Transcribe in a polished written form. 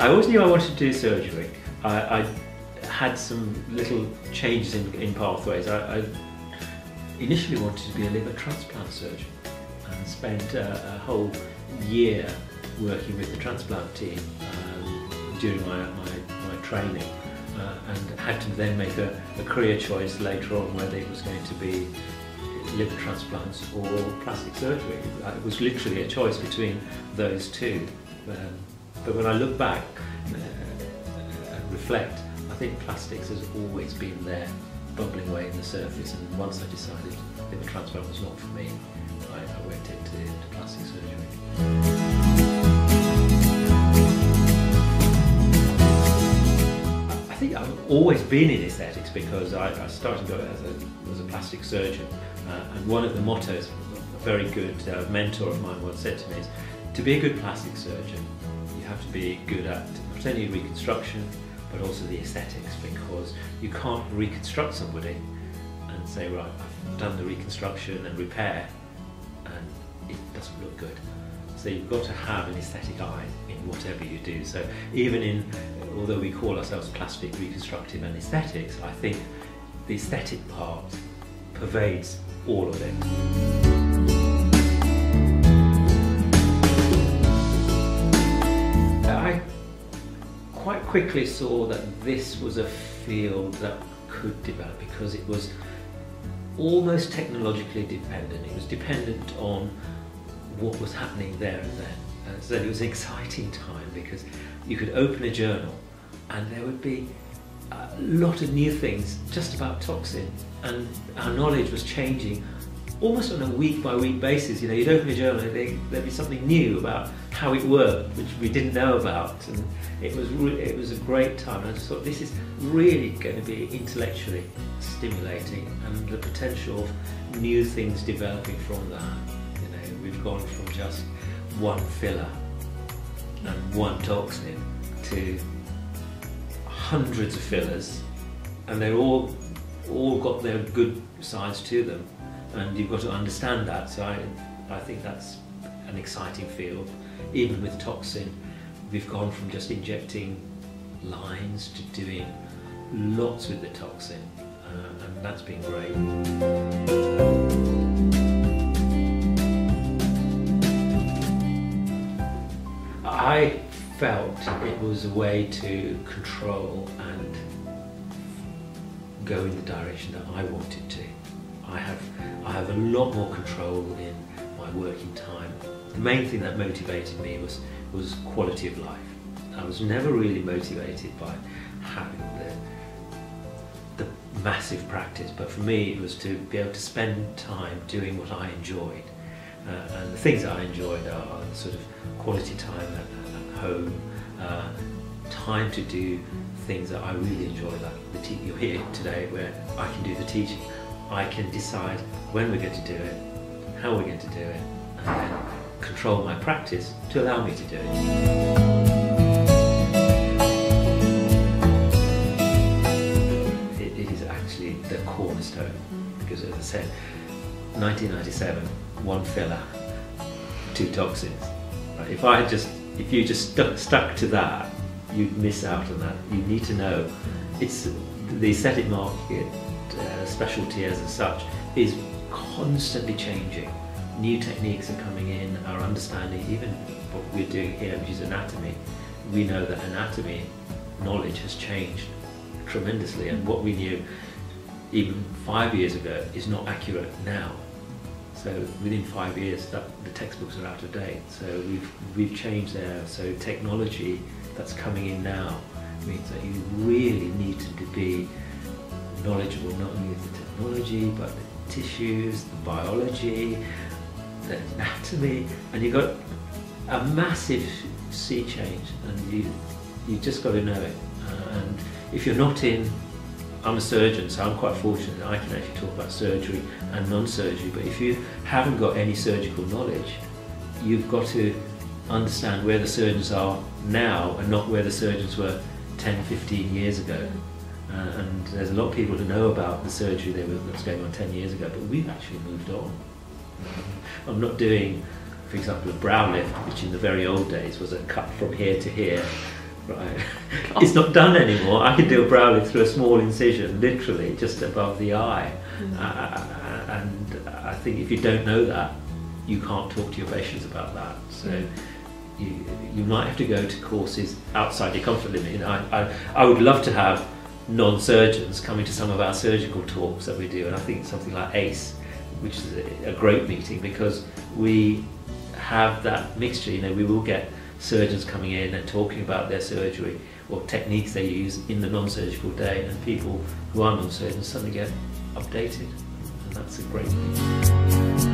I always knew I wanted to do surgery. I had some little changes in pathways. I initially wanted to be a liver transplant surgeon and spent a whole year working with the transplant team during my training, and had to then make a career choice later on whether it was going to be liver transplants or plastic surgery. It was literally a choice between those two. But when I look back and reflect, I think plastics has always been there, bubbling away in the surface, and once I decided liver transplant was not for me, I went into plastic surgery. I think I've always been in aesthetics because I started as a plastic surgeon, and one of the mottos a very good mentor of mine once said to me is, to be a good plastic surgeon you have to be good at not only reconstruction but also the aesthetics, because you can't reconstruct somebody and say, right, I've done the reconstruction and repair and it doesn't look good. So you've got to have an aesthetic eye in whatever you do. So even although we call ourselves plastic, reconstructive and aesthetics, I think the aesthetic part pervades all of it. I quite quickly saw that this was a field that could develop because it was almost technologically dependent. It was dependent on what was happening there and then. And so it was an exciting time because you could open a journal and there would be a lot of new things just about toxin, and our knowledge was changing almost on a week-by-week basis. You know, you'd open a journal and there'd be something new about how it worked, which we didn't know about, and it was a great time. And I just thought, this is really going to be intellectually stimulating, and the potential of new things developing from that. You know, we've gone from just one filler and one toxin to hundreds of fillers, and they're all got their good sides to them, and you've got to understand that. So I think that's an exciting field. Even with toxin, we've gone from just injecting lines to doing lots with the toxin, and that's been great. I felt it was a way to control and go in the direction that I wanted to. I have a lot more control in my working time. The main thing that motivated me was quality of life. I was never really motivated by having the massive practice, but for me it was to be able to spend time doing what I enjoyed. And the things that I enjoyed are sort of quality time at home, time to do things that I really enjoy, like you're here today where I can do the teaching. I can decide when we're going to do it, how we're going to do it, and then control my practice to allow me to do it. It is actually the cornerstone, because as I said, 1997, one filler, two toxins. Right? If you just stuck to that, you'd miss out on that. You need to know it's the aesthetic market. Specialty as such is constantly changing. New techniques are coming in, our understanding, even what we're doing here, which is anatomy. We know that anatomy knowledge has changed tremendously, and what we knew even 5 years ago is not accurate now. So within 5 years the textbooks are out of date. So we've changed there. So technology that's coming in now means that you really need to be knowledgeable not only of the technology but the tissues, the biology, the anatomy, and you've got a massive sea change, and you just got to know it. And if you're not in, I'm a surgeon, so I'm quite fortunate that I can actually talk about surgery and non-surgery, but if you haven't got any surgical knowledge, you've got to understand where the surgeons are now and not where the surgeons were 10, 15 years ago. And there's a lot of people who know about the surgery that was going on 10 years ago, but we've actually moved on. I'm not doing, for example, a brow lift, which in the very old days was a cut from here to here, right? It's not done anymore. I can do a brow lift through a small incision, literally just above the eye. And I think if you don't know that, you can't talk to your patients about that. So you might have to go to courses outside your comfort limit. You know, I would love to have non-surgeons coming to some of our surgical talks that we do, and I think something like ACE, which is a great meeting, because we have that mixture. You know, we will get surgeons coming in and talking about their surgery or techniques they use in the non-surgical day, and people who are non-surgeons suddenly get updated, and that's a great thing.